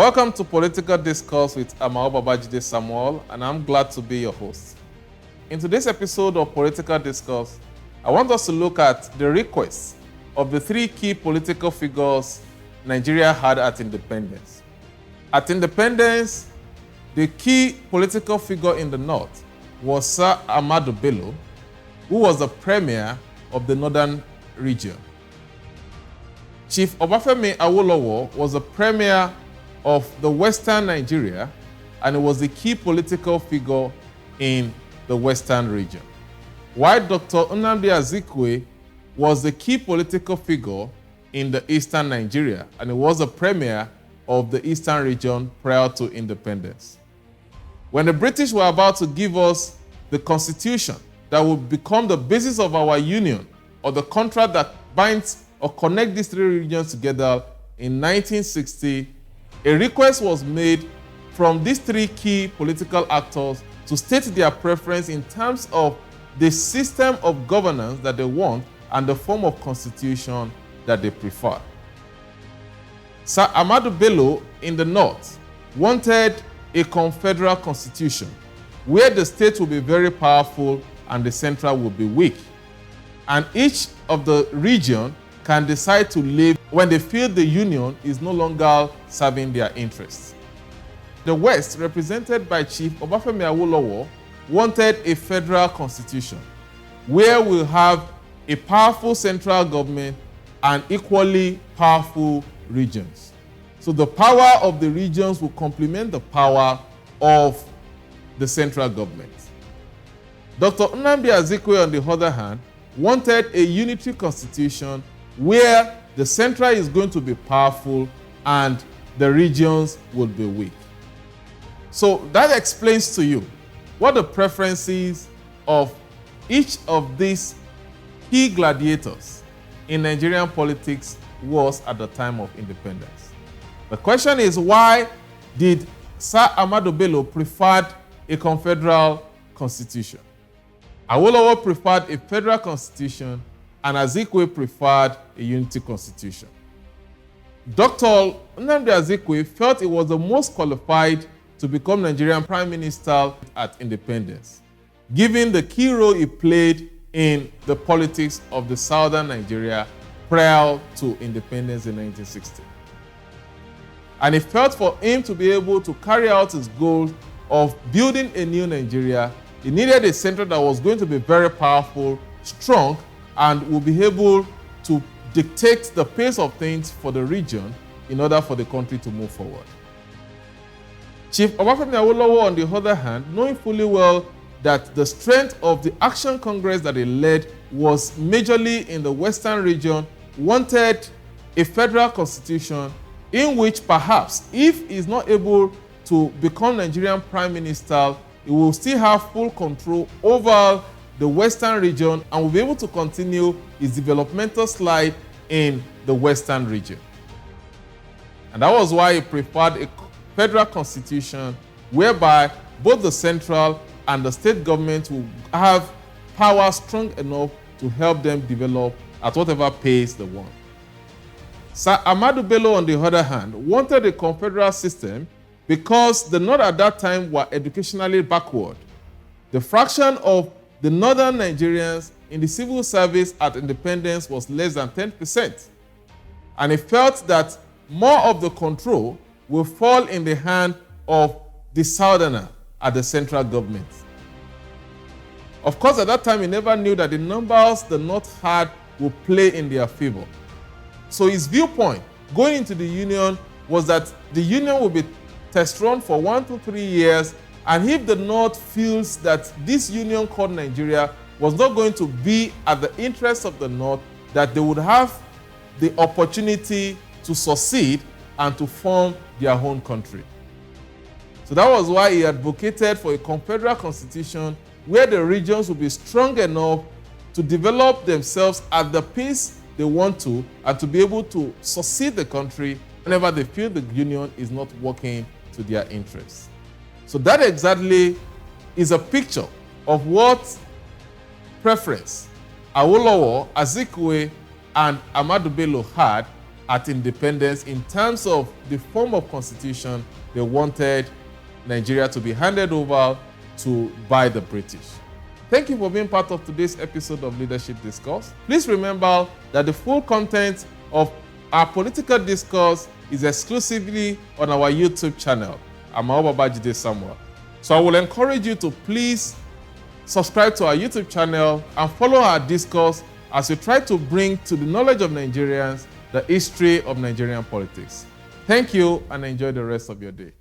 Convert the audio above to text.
Welcome to Political Discourse with Amao Babajide Samuel, and I'm glad to be your host. In today's episode of Political Discourse, I want us to look at the requests of the three key political figures Nigeria had at independence. At independence, the key political figure in the north was Sir Ahamadu Bello, who was the premier of the northern region. Chief Obafemi Awolowo was the premier of the western Nigeria, and he was the key political figure in the western region. While Dr. Nnamdi Azikiwe was the key political figure in the eastern Nigeria, and he was the premier of the eastern region prior to independence. When the British were about to give us the constitution that would become the basis of our union, or the contract that binds or connects these three regions together in 1960, a request was made from these three key political actors to state their preference in terms of the system of governance that they want and the form of constitution that they prefer. Sir Ahamadu Bello in the north wanted a confederal constitution where the state will be very powerful and the central will be weak. And each of the region can decide to leave when they feel the union is no longer serving their interests. The West, represented by Chief Obafemi Awolowo, wanted a federal constitution where we'll have a powerful central government and equally powerful regions. So the power of the regions will complement the power of the central government. Dr. Nnamdi Azikiwe, on the other hand, wanted a unitary constitution where the central is going to be powerful and the regions will be weak. So that explains to you what the preferences of each of these key gladiators in Nigerian politics was at the time of independence. The question is, why did Sir Ahamadu Bello prefer a confederal constitution? Awolowo preferred a federal constitution, and Azikiwe preferred a unity constitution. Dr. Nnamdi Azikiwe felt it was the most qualified to become Nigerian Prime Minister at independence, given the key role he played in the politics of the southern Nigeria prior to independence in 1960. And he felt for him to be able to carry out his goal of building a new Nigeria, he needed a center that was going to be very powerful, strong, and will be able to dictate the pace of things for the region in order for the country to move forward. Chief Obafemi Awolowo, on the other hand, knowing fully well that the strength of the Action Congress that he led was majorly in the western region, wanted a federal constitution in which perhaps, if he's not able to become Nigerian Prime Minister, he will still have full control over the western region and will be able to continue his developmental slide in the western region. And that was why he preferred a federal constitution whereby both the central and the state government will have power strong enough to help them develop at whatever pace they want. Sir Ahamadu Bello, on the other hand, wanted a confederal system because the North at that time were educationally backward. The fraction of the northern Nigerians in the civil service at independence was less than 10%. And he felt that more of the control will fall in the hand of the southerner at the central government. Of course, at that time, he never knew that the numbers the North had would play in their favor. So his viewpoint going into the union was that the union will be test run for 1 to 3 years, and if the North feels that this union called Nigeria was not going to be at the interest of the North, that they would have the opportunity to succeed and to form their own country. So that was why he advocated for a confederal constitution where the regions would be strong enough to develop themselves at the pace they want to and to be able to succeed the country whenever they feel the union is not working to their interests. So that exactly is a picture of what preference Awolowo, Azikiwe, and Ahamadu Bello had at independence in terms of the form of constitution they wanted Nigeria to be handed over to by the British. Thank you for being part of today's episode of Leadership Discourse. Please remember that the full content of our political discourse is exclusively on our YouTube channel, Amao Babajide Samuel. So I will encourage you to please subscribe to our YouTube channel and follow our discourse as we try to bring to the knowledge of Nigerians the history of Nigerian politics. Thank you and enjoy the rest of your day.